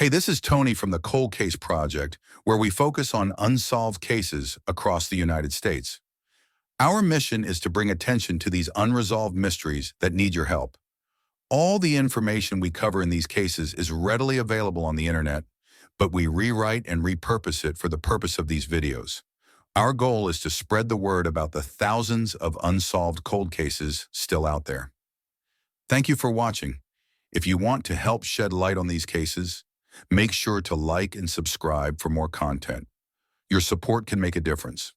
Hey, this is Tony from the Cold Case Project, where we focus on unsolved cases across the United States. Our mission is to bring attention to these unresolved mysteries that need your help. All the information we cover in these cases is readily available on the internet, but we rewrite and repurpose it for the purpose of these videos. Our goal is to spread the word about the thousands of unsolved cold cases still out there. Thank you for watching. If you want to help shed light on these cases, make sure to like and subscribe for more content. Your support can make a difference.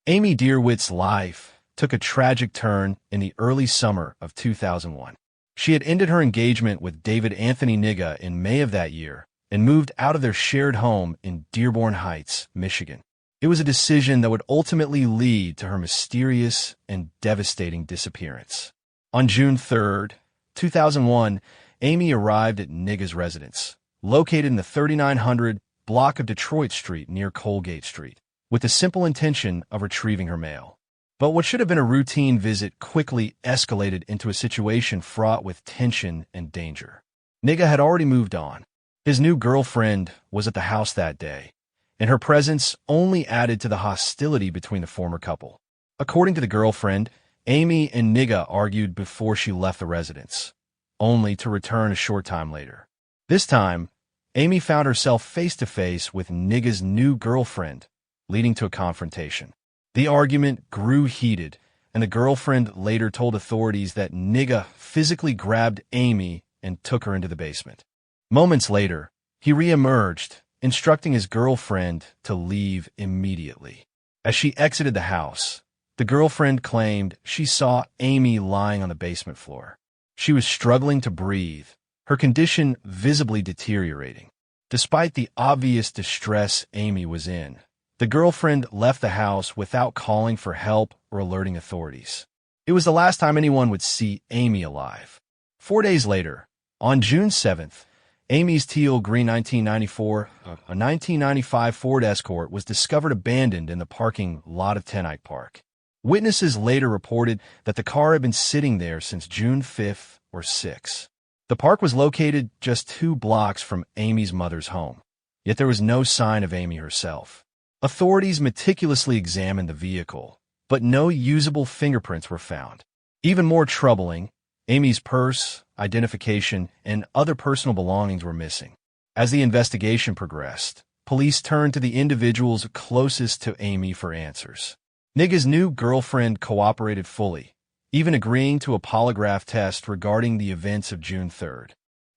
Amy Dearwitt's life took a tragic turn in the early summer of 2001. She had ended her engagement with David Anthony Niga in May of that year and moved out of their shared home in Dearborn Heights, Michigan. It was a decision that would ultimately lead to her mysterious and devastating disappearance. On June 3, 2001, Amy arrived at Niga's residence, located in the 3900 block of Detroit Street near Colgate Street, with the simple intention of retrieving her mail. But what should have been a routine visit quickly escalated into a situation fraught with tension and danger. Niga had already moved on. His new girlfriend was at the house that day, and her presence only added to the hostility between the former couple. According to the girlfriend, Amy and Niga argued before she left the residence, only to return a short time later. This time, Amy found herself face-to-face with Niga's new girlfriend, leading to a confrontation. The argument grew heated, and the girlfriend later told authorities that Niga physically grabbed Amy and took her into the basement. Moments later, he re-emerged, instructing his girlfriend to leave immediately. As she exited the house, the girlfriend claimed she saw Amy lying on the basement floor. She was struggling to breathe, her condition visibly deteriorating. Despite the obvious distress Amy was in, the girlfriend left the house without calling for help or alerting authorities. It was the last time anyone would see Amy alive. 4 days later, on June 7th, Amy's teal green 1995 Ford Escort was discovered abandoned in the parking lot of Tenite Park. Witnesses later reported that the car had been sitting there since June 5th or 6th. The park was located just 2 blocks from Amy's mother's home, yet there was no sign of Amy herself. Authorities meticulously examined the vehicle, but no usable fingerprints were found. Even more troubling, Amy's purse, identification, and other personal belongings were missing. As the investigation progressed, police turned to the individuals closest to Amy for answers. Niga's new girlfriend cooperated fully, even agreeing to a polygraph test regarding the events of June 3rd.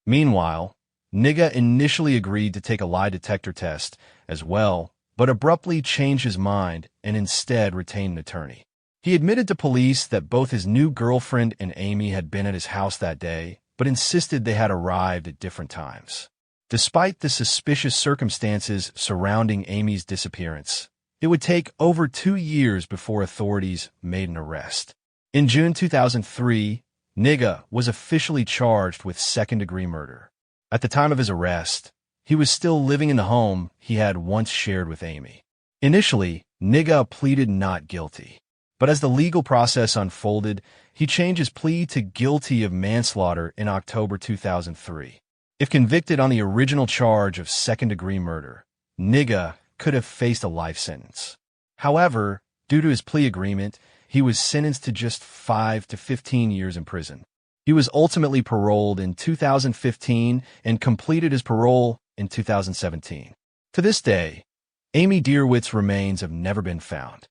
Meanwhile, Niga initially agreed to take a lie detector test as well, but abruptly changed his mind and instead retained an attorney. He admitted to police that both his new girlfriend and Amy had been at his house that day, but insisted they had arrived at different times. Despite the suspicious circumstances surrounding Amy's disappearance, it would take over 2 years before authorities made an arrest. In June 2003, Niga was officially charged with second-degree murder. At the time of his arrest, he was still living in the home he had once shared with Amy. Initially, Niga pleaded not guilty, but as the legal process unfolded, he changed his plea to guilty of manslaughter in October 2003. If convicted on the original charge of second-degree murder, Niga could have faced a life sentence. However, due to his plea agreement, he was sentenced to just 5 to 15 years in prison. He was ultimately paroled in 2015 and completed his parole in 2017. To this day, Amy Dearwitt's remains have never been found.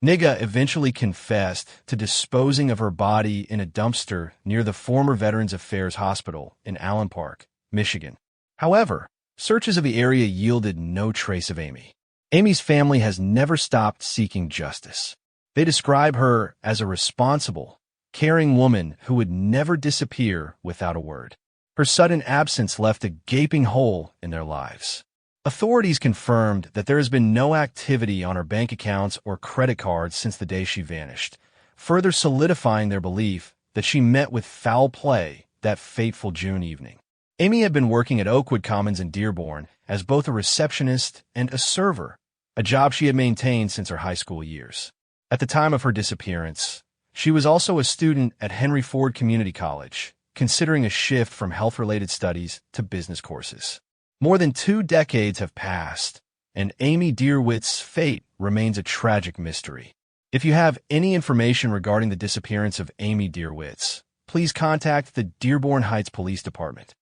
Niga eventually confessed to disposing of her body in a dumpster near the former Veterans Affairs Hospital in Allen Park, Michigan. However, searches of the area yielded no trace of Amy. Amy's family has never stopped seeking justice. They describe her as a responsible, caring woman who would never disappear without a word. Her sudden absence left a gaping hole in their lives. Authorities confirmed that there has been no activity on her bank accounts or credit cards since the day she vanished, further solidifying their belief that she met with foul play that fateful June evening. Amy had been working at Oakwood Commons in Dearborn as both a receptionist and a server, a job she had maintained since her high school years. At the time of her disappearance, she was also a student at Henry Ford Community College, considering a shift from health-related studies to business courses. More than 2 decades have passed, and Amy Dearwitz's fate remains a tragic mystery. If you have any information regarding the disappearance of Amy Dearwitz, please contact the Dearborn Heights Police Department.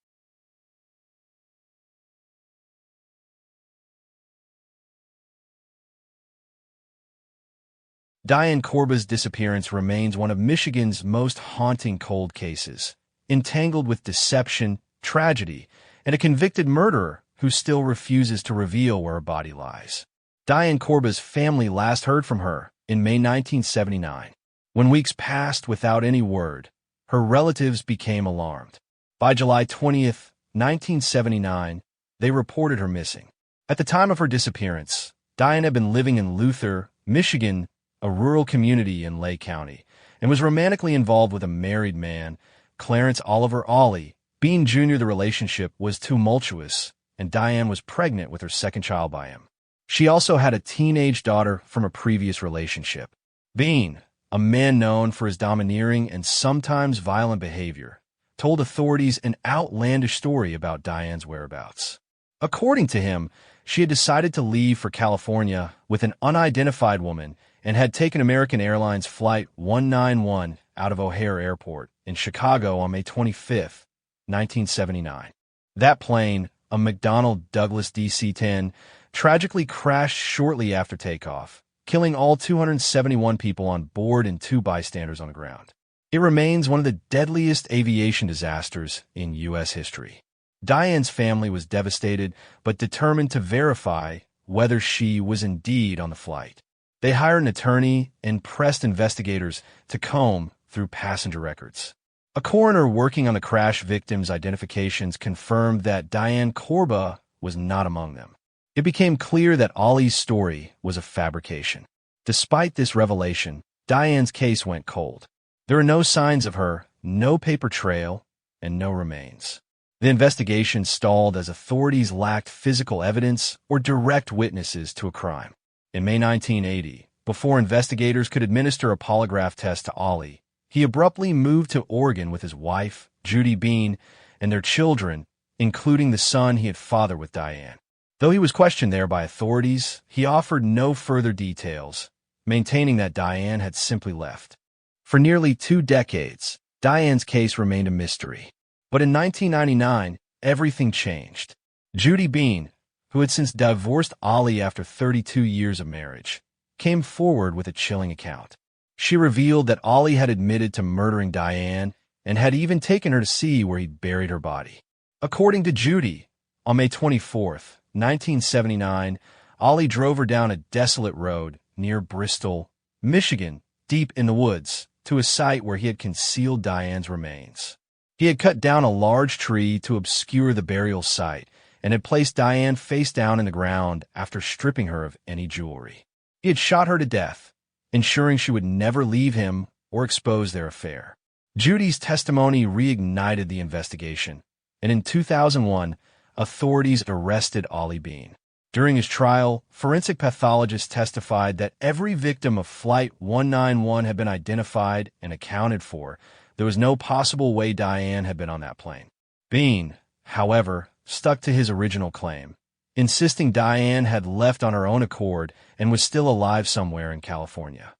Diane Corba's disappearance remains one of Michigan's most haunting cold cases, entangled with deception, tragedy, and a convicted murderer who still refuses to reveal where her body lies. Diane Corba's family last heard from her in May 1979. When weeks passed without any word, her relatives became alarmed. By July 20th, 1979, they reported her missing. At the time of her disappearance, Diane had been living in Luther, Michigan, a rural community in Lake County, and was romantically involved with a married man, Clarence Oliver Ollie. Bean Jr. The relationship was tumultuous, and Diane was pregnant with her second child by him. She also had a teenage daughter from a previous relationship. Bean, a man known for his domineering and sometimes violent behavior, told authorities an outlandish story about Diane's whereabouts. According to him, she had decided to leave for California with an unidentified woman and had taken American Flight 191 out of O'Hare Airport in Chicago on May 25, 1979. That plane, a McDonnell Douglas DC-10, tragically crashed shortly after takeoff, killing all 271 people on board and 2 bystanders on the ground. It remains one of the deadliest aviation disasters in U.S. history. Diane's family was devastated but determined to verify whether she was indeed on the flight. They hired an attorney and pressed investigators to comb through passenger records. A coroner working on the crash victims' identifications confirmed that Diane Corba was not among them. It became clear that Ollie's story was a fabrication. Despite this revelation, Diane's case went cold. There are no signs of her, no paper trail, and no remains. The investigation stalled as authorities lacked physical evidence or direct witnesses to a crime. In May 1980, before investigators could administer a polygraph test to Ollie, he abruptly moved to Oregon with his wife, Judy Bean, and their children, including the son he had fathered with Diane. Though he was questioned there by authorities, he offered no further details, maintaining that Diane had simply left. For nearly 2 decades, Diane's case remained a mystery. But in 1999, everything changed. Judy Bean, who had since divorced Ollie after 32 years of marriage, came forward with a chilling account. She revealed that Ollie had admitted to murdering Diane and had even taken her to see where he'd buried her body. According to Judy, on May 24, 1979, Ollie drove her down a desolate road near Bristol, Michigan, deep in the woods, to a site where he had concealed Diane's remains. He had cut down a large tree to obscure the burial site and had placed Diane face down in the ground after stripping her of any jewelry. He had shot her to death, ensuring she would never leave him or expose their affair. Judy's testimony reignited the investigation, and in 2001, authorities arrested Ollie Bean. During his trial, forensic pathologists testified that every victim of Flight 191 had been identified and accounted for. There was no possible way Diane had been on that plane. Bean, however, stuck to his original claim, insisting Diane had left on her own accord and was still alive somewhere in California.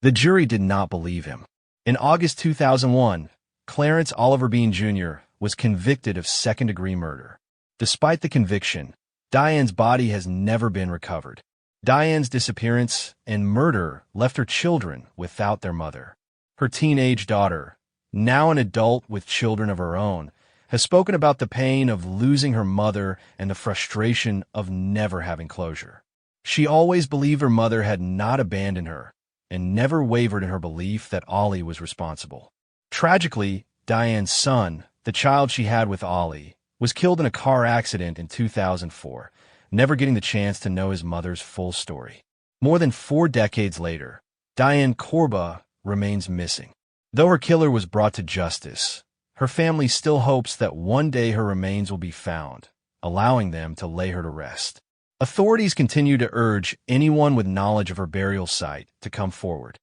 The jury did not believe him. In August 2001, Clarence Oliver Bean Jr. was convicted of second-degree murder. Despite the conviction, Diane's body has never been recovered. Diane's disappearance and murder left her children without their mother. Her teenage daughter, now an adult with children of her own, has spoken about the pain of losing her mother and the frustration of never having closure. She always believed her mother had not abandoned her and never wavered in her belief that Ollie was responsible. Tragically, Diane's son, the child she had with Ollie, was killed in a car accident in 2004, never getting the chance to know his mother's full story. More than 4 decades later, Diane Corba remains missing. Though her killer was brought to justice, her family still hopes that one day her remains will be found, allowing them to lay her to rest. Authorities continue to urge anyone with knowledge of her burial site to come forward.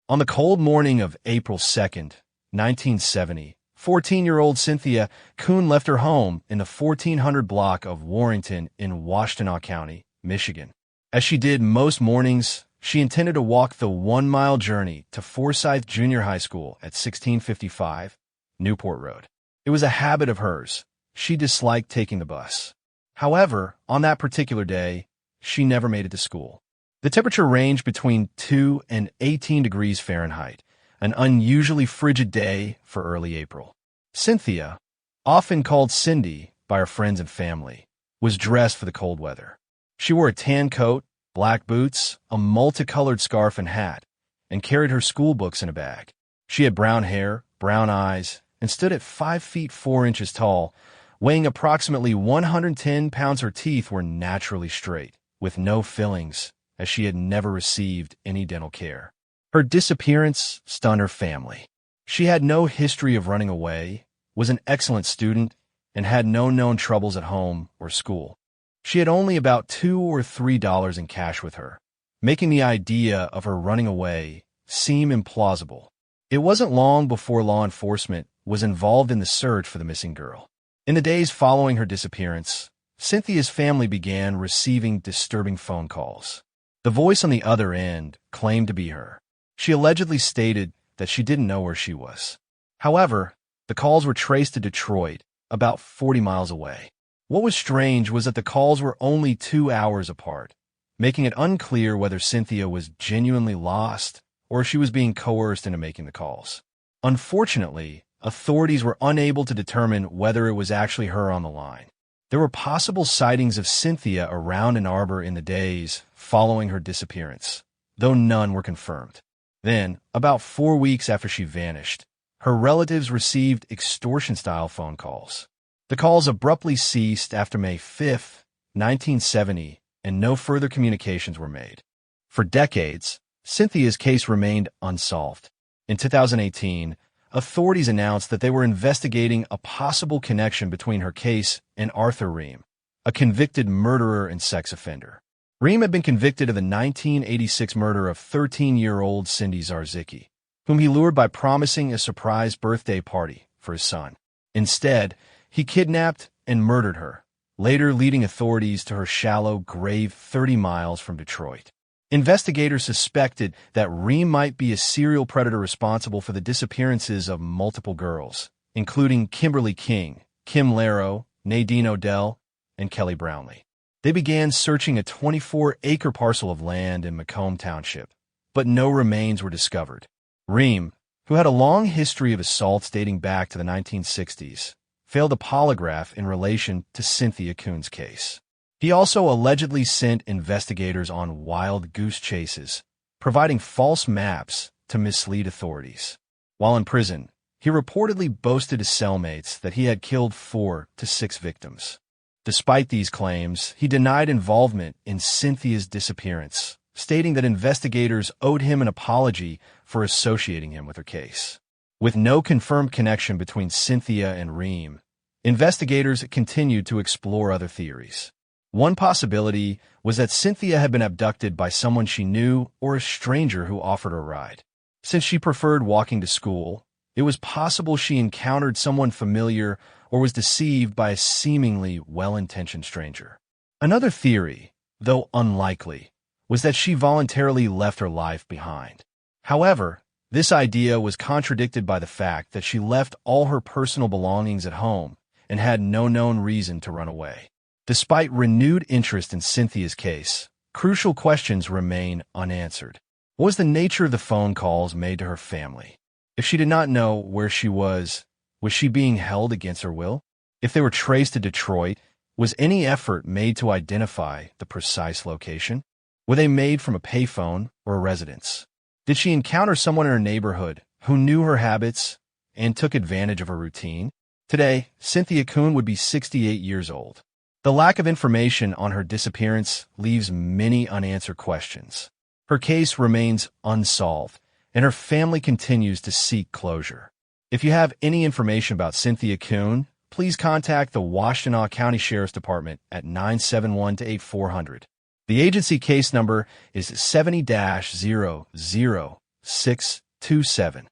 On the cold morning of April 2nd, 1970, 14-year-old Cynthia Coon left her home in the 1400 block of Warrington in Washtenaw County, Michigan. As she did most mornings, she intended to walk the 1-mile journey to Forsyth Junior High School at 1655 Newport Road. It was a habit of hers. She disliked taking the bus. However, on that particular day, she never made it to school. The temperature ranged between 2 and 18 degrees Fahrenheit, an unusually frigid day for early April. Cynthia, often called Cindy by her friends and family, was dressed for the cold weather. She wore a tan coat, black boots, a multicolored scarf and hat, and carried her school books in a bag. She had brown hair, brown eyes, and stood at 5 feet 4 inches tall, weighing approximately 110 pounds. Her teeth were naturally straight, with no fillings, as she had never received any dental care. Her disappearance stunned her family. She had no history of running away, was an excellent student, and had no known troubles at home or school. She had only about $2 or $3 in cash with her, making the idea of her running away seem implausible. It wasn't long before law enforcement was involved in the search for the missing girl. In the days following her disappearance, Cynthia's family began receiving disturbing phone calls. The voice on the other end claimed to be her. She allegedly stated that she didn't know where she was. However, the calls were traced to Detroit, about 40 miles away. What was strange was that the calls were only 2 hours apart, making it unclear whether Cynthia was genuinely lost or if she was being coerced into making the calls. Unfortunately, authorities were unable to determine whether it was actually her on the line. There were possible sightings of Cynthia around Ann Arbor in the days following her disappearance, though none were confirmed. Then, about 4 weeks after she vanished, her relatives received extortion-style phone calls. The calls abruptly ceased after May 5, 1970, and no further communications were made. For decades, Cynthia's case remained unsolved. In 2018, authorities announced that they were investigating a possible connection between her case and Arthur Ream, a convicted murderer and sex offender. Ream had been convicted of the 1986 murder of 13-year-old Cindy Zarzicki, whom he lured by promising a surprise birthday party for his son. Instead, he kidnapped and murdered her, later leading authorities to her shallow grave 30 miles from Detroit. Investigators suspected that Ream might be a serial predator responsible for the disappearances of multiple girls, including Kimberly King, Kim Laro, Nadine Odell, and Kelly Brownlee. They began searching a 24-acre parcel of land in Macomb Township, but no remains were discovered. Ream, who had a long history of assaults dating back to the 1960s, failed a polygraph in relation to Cynthia Coon's case. He also allegedly sent investigators on wild goose chases, providing false maps to mislead authorities. While in prison, he reportedly boasted to cellmates that he had killed 4 to 6 victims. Despite these claims, he denied involvement in Cynthia's disappearance, stating that investigators owed him an apology for associating him with her case. With no confirmed connection between Cynthia and Ream, investigators continued to explore other theories. One possibility was that Cynthia had been abducted by someone she knew or a stranger who offered her a ride. Since she preferred walking to school, it was possible she encountered someone familiar or was deceived by a seemingly well-intentioned stranger. Another theory, though unlikely, was that she voluntarily left her life behind. However, this idea was contradicted by the fact that she left all her personal belongings at home and had no known reason to run away. Despite renewed interest in Cynthia's case, crucial questions remain unanswered. What was the nature of the phone calls made to her family? If she did not know where she was she being held against her will? If they were traced to Detroit, was any effort made to identify the precise location? Were they made from a payphone or a residence? Did she encounter someone in her neighborhood who knew her habits and took advantage of her routine? Today, Cynthia Coon would be 68 years old. The lack of information on her disappearance leaves many unanswered questions. Her case remains unsolved, and her family continues to seek closure. If you have any information about Cynthia Coon, please contact the Washtenaw County Sheriff's Department at 971-8400. The agency case number is 70-00627.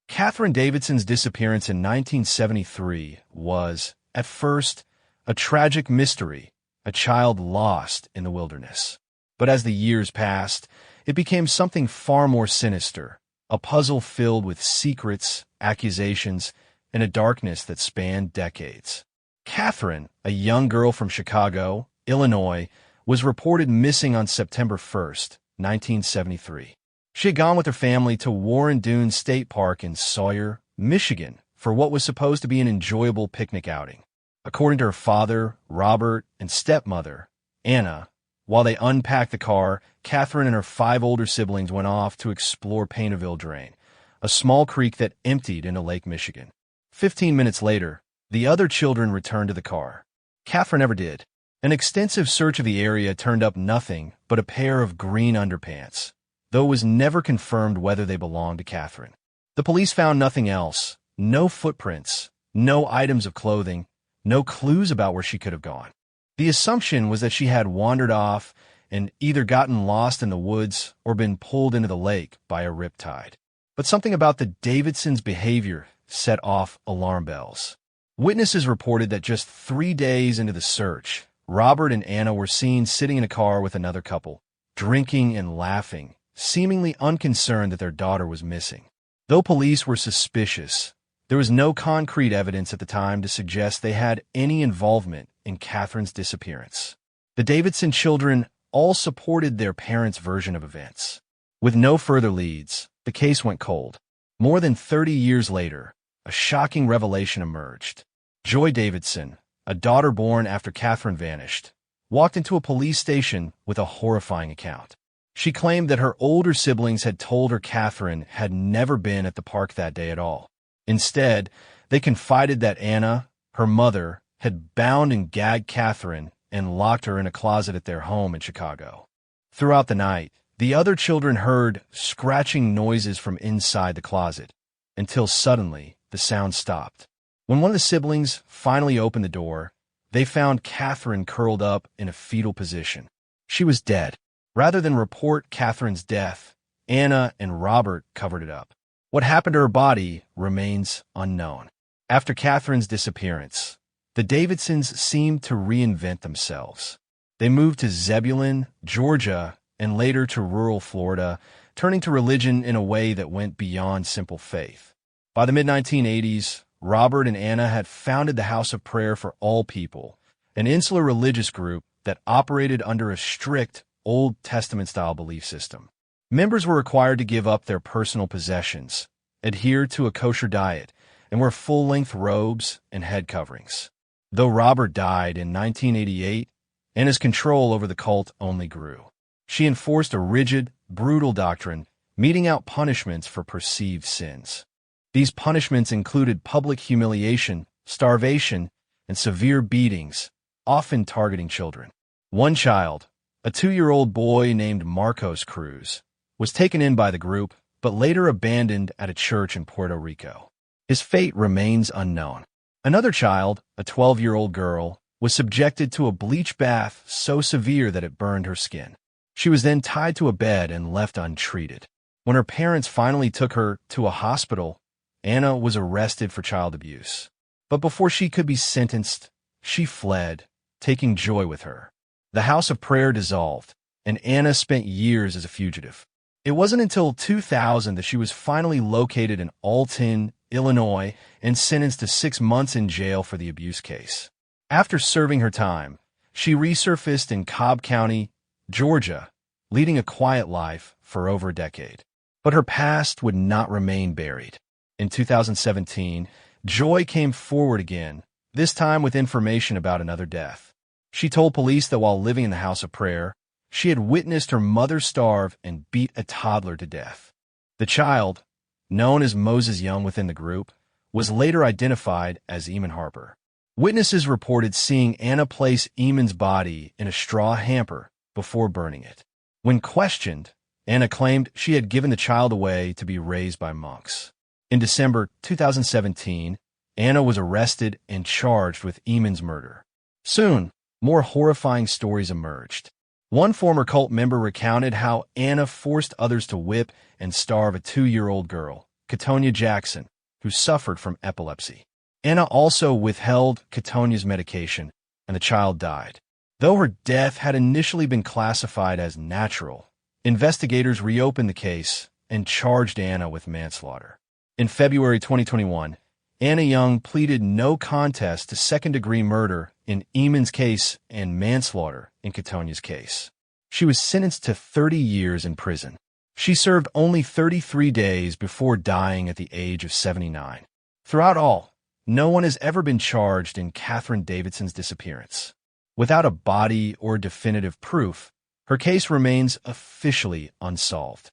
Catherine Davidson's disappearance in 1973 was, at first, a tragic mystery, a child lost in the wilderness. But as the years passed, it became something far more sinister, a puzzle filled with secrets, accusations, and a darkness that spanned decades. Catherine, a young girl from Chicago, Illinois, was reported missing on September 1st, 1973. She had gone with her family to Warren Dunes State Park in Sawyer, Michigan, for what was supposed to be an enjoyable picnic outing. According to her father, Robert, and stepmother, Anna, while they unpacked the car, Catherine and her 5 older siblings went off to explore Painterville Drain, a small creek that emptied into Lake Michigan. 15 minutes later, the other children returned to the car. Catherine never did. An extensive search of the area turned up nothing but a pair of green underpants, though it was never confirmed whether they belonged to Catherine. The police found nothing else, no footprints, no items of clothing, no clues about where she could have gone. The assumption was that she had wandered off and either gotten lost in the woods or been pulled into the lake by a riptide. But something about the Davidsons' behavior set off alarm bells. Witnesses reported that just 3 days into the search, Robert and Anna were seen sitting in a car with another couple, drinking and laughing, seemingly unconcerned that their daughter was missing. Though police were suspicious, there was no concrete evidence at the time to suggest they had any involvement in Catherine's disappearance. The Davidson children all supported their parents' version of events. With no further leads, the case went cold. More than 30 years later, a shocking revelation emerged. Joy Davidson, a daughter born after Catherine vanished, walked into a police station with a horrifying account. She claimed that her older siblings had told her Catherine had never been at the park that day at all. Instead, they confided that Anna, her mother, had bound and gagged Catherine and locked her in a closet at their home in Chicago. Throughout the night, the other children heard scratching noises from inside the closet, until suddenly the sound stopped. When one of the siblings finally opened the door, they found Catherine curled up in a fetal position. She was dead. Rather than report Catherine's death, Anna and Robert covered it up. What happened to her body remains unknown. After Catherine's disappearance, the Davidsons seemed to reinvent themselves. They moved to Zebulon, Georgia, and later to rural Florida, turning to religion in a way that went beyond simple faith. By the mid-1980s, Robert and Anna had founded the House of Prayer for All People, an insular religious group that operated under a strict Old Testament-style belief system. Members were required to give up their personal possessions, adhere to a kosher diet, and wear full-length robes and head coverings. Though Robert died in 1988, Anna's control over the cult only grew. She enforced a rigid, brutal doctrine, meting out punishments for perceived sins. These punishments included public humiliation, starvation, and severe beatings, often targeting children. One child, a 2-year-old boy named Marcos Cruz, was taken in by the group, but later abandoned at a church in Puerto Rico. His fate remains unknown. Another child, a 12-year-old girl, was subjected to a bleach bath so severe that it burned her skin. She was then tied to a bed and left untreated. When her parents finally took her to a hospital, Anna was arrested for child abuse. But before she could be sentenced, she fled, taking Joy with her. The House of Prayer dissolved, and Anna spent years as a fugitive. It wasn't until 2000 that she was finally located in Alton, Illinois, and sentenced to 6 months in jail for the abuse case. After serving her time, she resurfaced in Cobb County, Georgia, leading a quiet life for over a decade. But her past would not remain buried. In 2017, Joy came forward again, this time with information about another death. She told police that while living in the House of Prayer, she had witnessed her mother starve and beat a toddler to death. The child, known as Moses Young within the group, was later identified as Eamon Harper. Witnesses reported seeing Anna place Eamon's body in a straw hamper before burning it. When questioned, Anna claimed she had given the child away to be raised by monks. In December 2017, Anna was arrested and charged with Eamon's murder. Soon, more horrifying stories emerged. One former cult member recounted how Anna forced others to whip and starve a 2-year-old girl, Katonia Jackson, who suffered from epilepsy. Anna also withheld Katonia's medication, and the child died. Though her death had initially been classified as natural, investigators reopened the case and charged Anna with manslaughter. In February 2021, Anna Young pleaded no contest to second-degree murder in Eamon's case and manslaughter in Katonia's case. She was sentenced to 30 years in prison. She served only 33 days before dying at the age of 79. Throughout all, no one has ever been charged in Catherine Davidson's disappearance. Without a body or definitive proof, her case remains officially unsolved.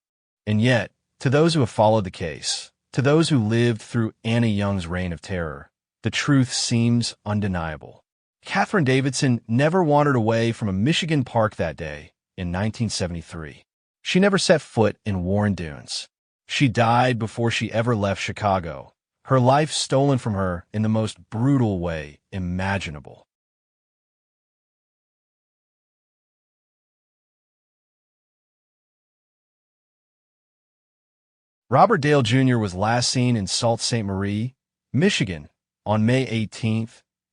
And yet, to those who have followed the case, to those who lived through Anna Young's reign of terror, the truth seems undeniable. Catherine Davidson never wandered away from a Michigan park that day in 1973. She never set foot in Warren Dunes. She died before she ever left Chicago, her life stolen from her in the most brutal way imaginable. Robert Dale Jr. was last seen in Sault Ste. Marie, Michigan, on May 18,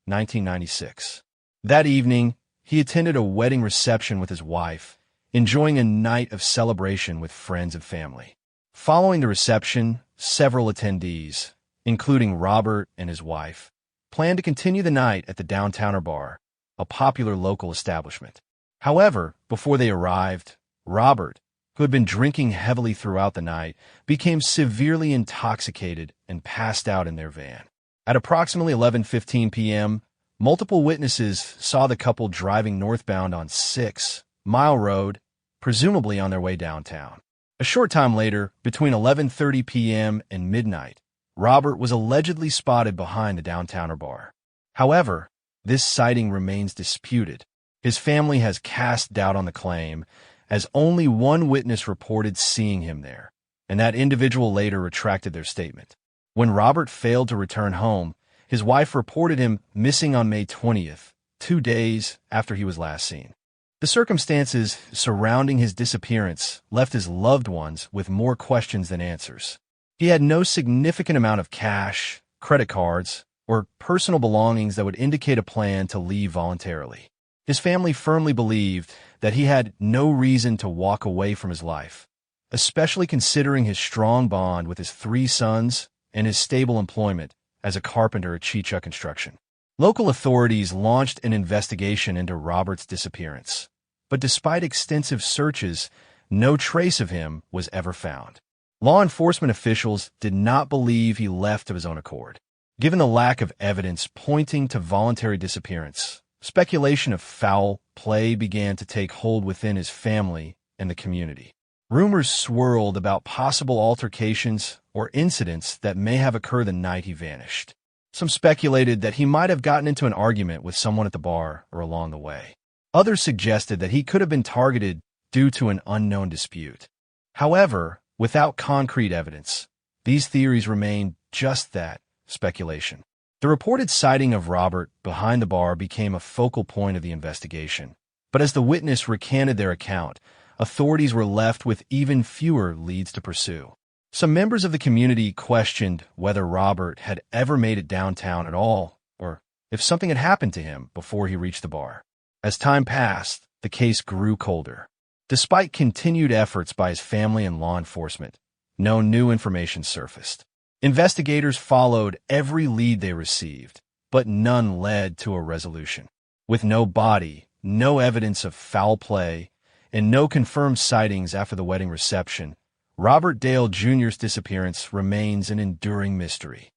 1996. That evening, he attended a wedding reception with his wife, enjoying a night of celebration with friends and family. Following the reception, several attendees, including Robert and his wife, planned to continue the night at the Downtowner Bar, a popular local establishment. However, before they arrived, Robert, who had been drinking heavily throughout the night, became severely intoxicated and passed out in their van. At approximately 11:15 p.m., multiple witnesses saw the couple driving northbound on 6 Mile Road, presumably on their way downtown. A short time later, between 11:30 p.m. and midnight, Robert was allegedly spotted behind the Downtowner Bar. However, this sighting remains disputed. His family has cast doubt on the claim, as only one witness reported seeing him there, and that individual later retracted their statement. When Robert failed to return home, his wife reported him missing on May 20th, 2 days after he was last seen. The circumstances surrounding his disappearance left his loved ones with more questions than answers. He had no significant amount of cash, credit cards, or personal belongings that would indicate a plan to leave voluntarily. His family firmly believed that he had no reason to walk away from his life, especially considering his strong bond with his 3 sons and his stable employment as a carpenter at Chicha Construction. Local authorities launched an investigation into Robert's disappearance, but despite extensive searches, no trace of him was ever found. Law enforcement officials did not believe he left of his own accord. Given the lack of evidence pointing to voluntary disappearance, speculation of foul play began to take hold within his family and the community. Rumors swirled about possible altercations or incidents that may have occurred the night he vanished. Some speculated that he might have gotten into an argument with someone at the bar or along the way. Others suggested that he could have been targeted due to an unknown dispute. However, without concrete evidence, these theories remain just that, speculation. The reported sighting of Robert behind the bar became a focal point of the investigation, but as the witness recanted their account, authorities were left with even fewer leads to pursue. Some members of the community questioned whether Robert had ever made it downtown at all, or if something had happened to him before he reached the bar. As time passed, the case grew colder. Despite continued efforts by his family and law enforcement, no new information surfaced. Investigators followed every lead they received, but none led to a resolution. With no body, no evidence of foul play, and no confirmed sightings after the wedding reception, Robert Dale Jr.'s disappearance remains an enduring mystery.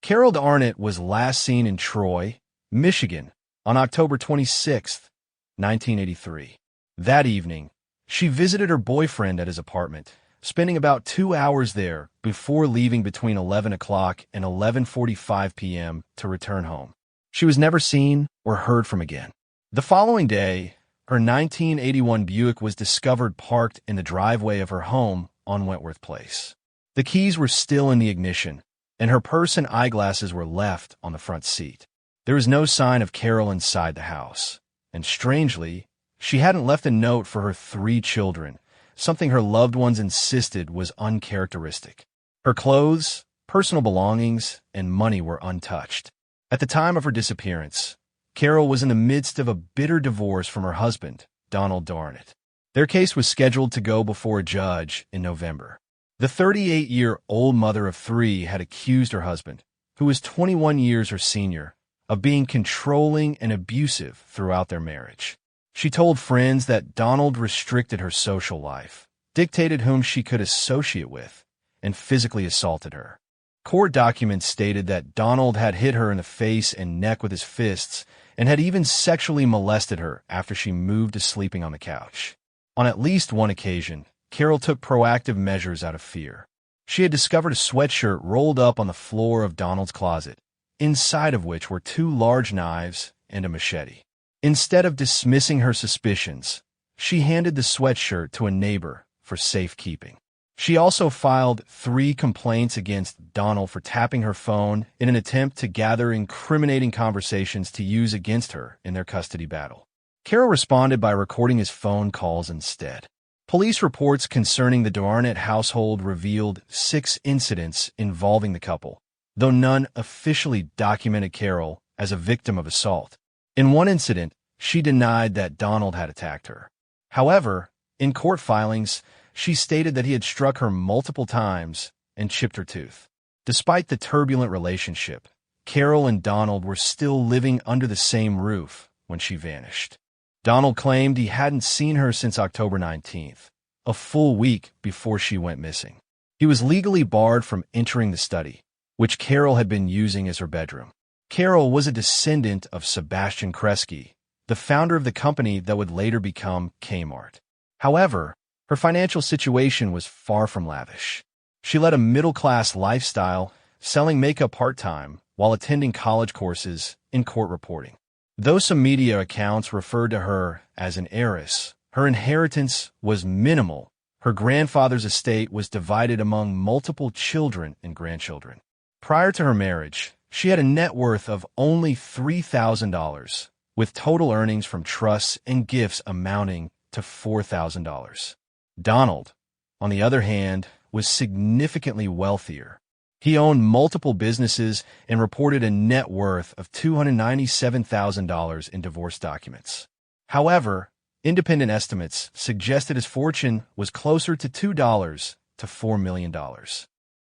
Carol Arnet was last seen in Troy, Michigan, on October 26, 1983. That evening, She visited her boyfriend at his apartment, spending about 2 hours there before leaving between 11 o'clock and 11:45 p.m. to return home. She was never seen or heard from again. The following day, her 1981 Buick was discovered parked in the driveway of her home on Wentworth Place. The keys were still in the ignition, and her purse and eyeglasses were left on the front seat. There was no sign of Carol inside the house, and strangely, she hadn't left a note for her 3 children, something her loved ones insisted was uncharacteristic. Her clothes, personal belongings, and money were untouched. At the time of her disappearance, Carol was in the midst of a bitter divorce from her husband, Donald Arnet. Their case was scheduled to go before a judge in November. The 38-year-old mother of 3 had accused her husband, who was 21 years her senior, of being controlling and abusive throughout their marriage. She told friends that Donald restricted her social life, dictated whom she could associate with, and physically assaulted her. Court documents stated that Donald had hit her in the face and neck with his fists and had even sexually molested her after she moved to sleeping on the couch. On at least one occasion, Carol took proactive measures out of fear. She had discovered a sweatshirt rolled up on the floor of Donald's closet, inside of which were 2 large knives and a machete. Instead of dismissing her suspicions, she handed the sweatshirt to a neighbor for safekeeping. She also filed 3 complaints against Donald for tapping her phone in an attempt to gather incriminating conversations to use against her in their custody battle. Carol responded by recording his phone calls instead. Police reports concerning the Arnet household revealed 6 incidents involving the couple, though none officially documented Carol as a victim of assault. In one incident, she denied that Donald had attacked her. However, in court filings, she stated that he had struck her multiple times and chipped her tooth. Despite the turbulent relationship, Carol and Donald were still living under the same roof when she vanished. Donald claimed he hadn't seen her since October 19th, a full week before she went missing. He was legally barred from entering the study, which Carol had been using as her bedroom. Carol was a descendant of Sebastian Kresge, the founder of the company that would later become Kmart. However, her financial situation was far from lavish. She led a middle-class lifestyle, selling makeup part-time while attending college courses in court reporting. Though some media accounts referred to her as an heiress, her inheritance was minimal. Her grandfather's estate was divided among multiple children and grandchildren. Prior to her marriage, she had a net worth of only $3,000, with total earnings from trusts and gifts amounting to $4,000. Donald, on the other hand, was significantly wealthier. He owned multiple businesses and reported a net worth of $297,000 in divorce documents. However, independent estimates suggested his fortune was closer to $2 to $4 million.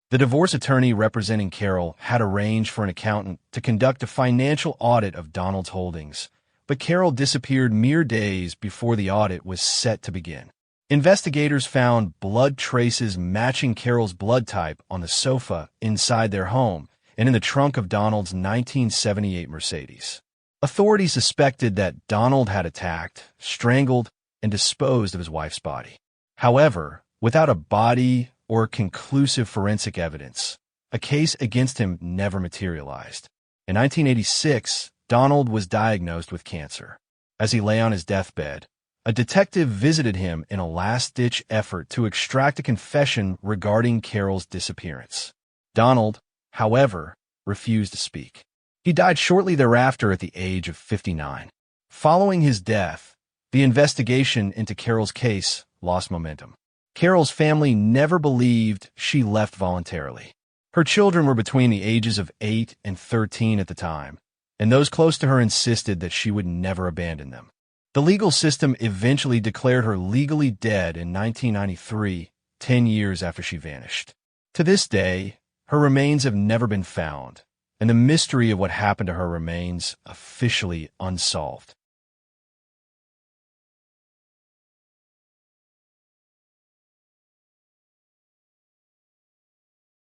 The divorce attorney representing Carol had arranged for an accountant to conduct a financial audit of Donald's holdings, but Carol disappeared mere days before the audit was set to begin. Investigators found blood traces matching Carol's blood type on the sofa inside their home and in the trunk of Donald's 1978 Mercedes. Authorities suspected that Donald had attacked, strangled, and disposed of his wife's body. However, without a body or conclusive forensic evidence, a case against him never materialized. In 1986, Donald was diagnosed with cancer. As he lay on his deathbed, a detective visited him in a last-ditch effort to extract a confession regarding Carol's disappearance. Donald, however, refused to speak. He died shortly thereafter at the age of 59. Following his death, the investigation into Carol's case lost momentum. Carol's family never believed she left voluntarily. Her children were between the ages of 8 and 13 at the time, and those close to her insisted that she would never abandon them. The legal system eventually declared her legally dead in 1993, 10 years after she vanished. To this day, her remains have never been found, and the mystery of what happened to her remains officially unsolved.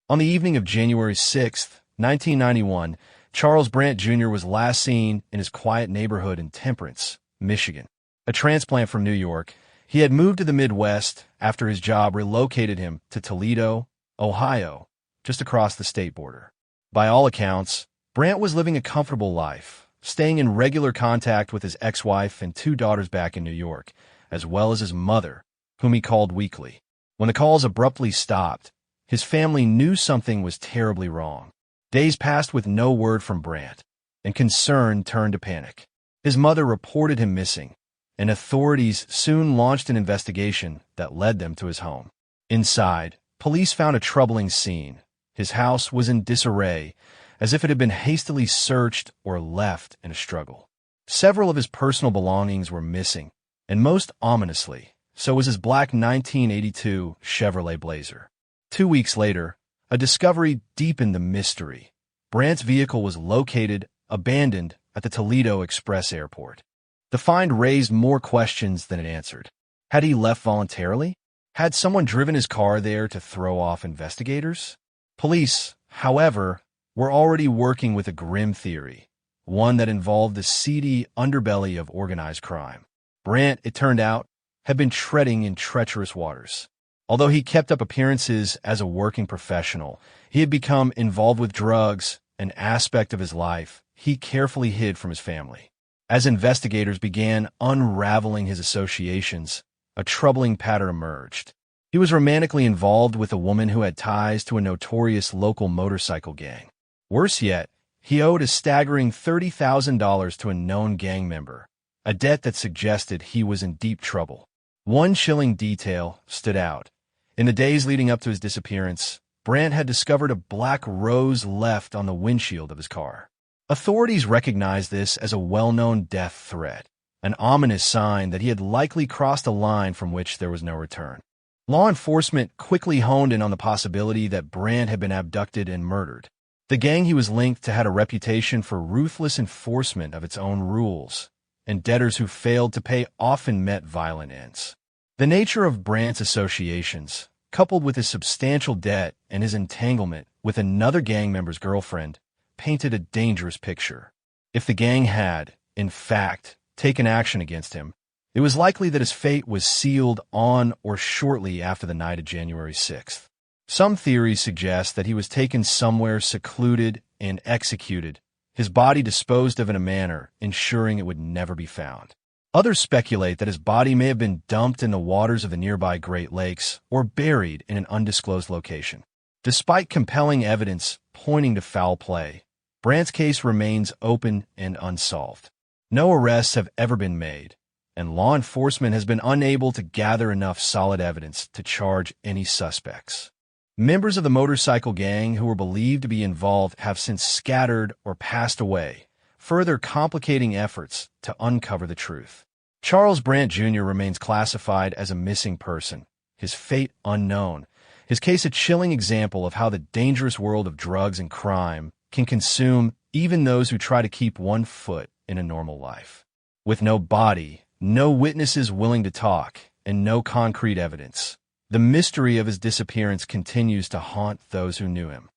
On the evening of January 6, 1991, Charles Brandt Jr. was last seen in his quiet neighborhood in Temperance, Michigan. A transplant from New York, He had moved to the Midwest after his job relocated him to Toledo, Ohio, just across the state border. By all accounts, Brandt was living a comfortable life, staying in regular contact with his ex-wife and 2 daughters back in New York, as well as his mother, whom he called weekly. When the calls abruptly stopped, his family knew something was terribly wrong. Days passed with no word from Brandt, and concern turned to panic. His mother reported him missing, and authorities soon launched an investigation that led them to his home. Inside, police found a troubling scene. His house was in disarray, as if it had been hastily searched or left in a struggle. Several of his personal belongings were missing, and most ominously, so was his black 1982 Chevrolet Blazer. 2 weeks later, a discovery deepened the mystery. Brandt's vehicle was located, abandoned, at the Toledo Express Airport. The find raised more questions than it answered. Had he left voluntarily? Had someone driven his car there to throw off investigators? Police, however, were already working with a grim theory, one that involved the seedy underbelly of organized crime. Brandt, it turned out, had been treading in treacherous waters. Although he kept up appearances as a working professional, he had become involved with drugs, an aspect of his life he carefully hid from his family. As investigators began unraveling his associations, a troubling pattern emerged. He was romantically involved with a woman who had ties to a notorious local motorcycle gang. Worse yet, he owed a staggering $30,000 to a known gang member, a debt that suggested he was in deep trouble. One chilling detail stood out. In the days leading up to his disappearance, Brandt had discovered a black rose left on the windshield of his car. Authorities recognized this as a well-known death threat, an ominous sign that he had likely crossed a line from which there was no return. Law enforcement quickly honed in on the possibility that Brandt had been abducted and murdered. The gang he was linked to had a reputation for ruthless enforcement of its own rules, and debtors who failed to pay often met violent ends. The nature of Brandt's associations, coupled with his substantial debt and his entanglement with another gang member's girlfriend, painted a dangerous picture. If the gang had, in fact, taken action against him, it was likely that his fate was sealed on or shortly after the night of January 6th. Some theories suggest that he was taken somewhere secluded and executed, his body disposed of in a manner ensuring it would never be found. Others speculate that his body may have been dumped in the waters of the nearby Great Lakes or buried in an undisclosed location. Despite compelling evidence pointing to foul play, Brandt's case remains open and unsolved. No arrests have ever been made, and law enforcement has been unable to gather enough solid evidence to charge any suspects. Members of the motorcycle gang who were believed to be involved have since scattered or passed away, further complicating efforts to uncover the truth. Charles Brandt Jr. remains classified as a missing person, his fate unknown, his case a chilling example of how the dangerous world of drugs and crime can consume even those who try to keep one foot in a normal life. With no body, no witnesses willing to talk, and no concrete evidence, the mystery of his disappearance continues to haunt those who knew him.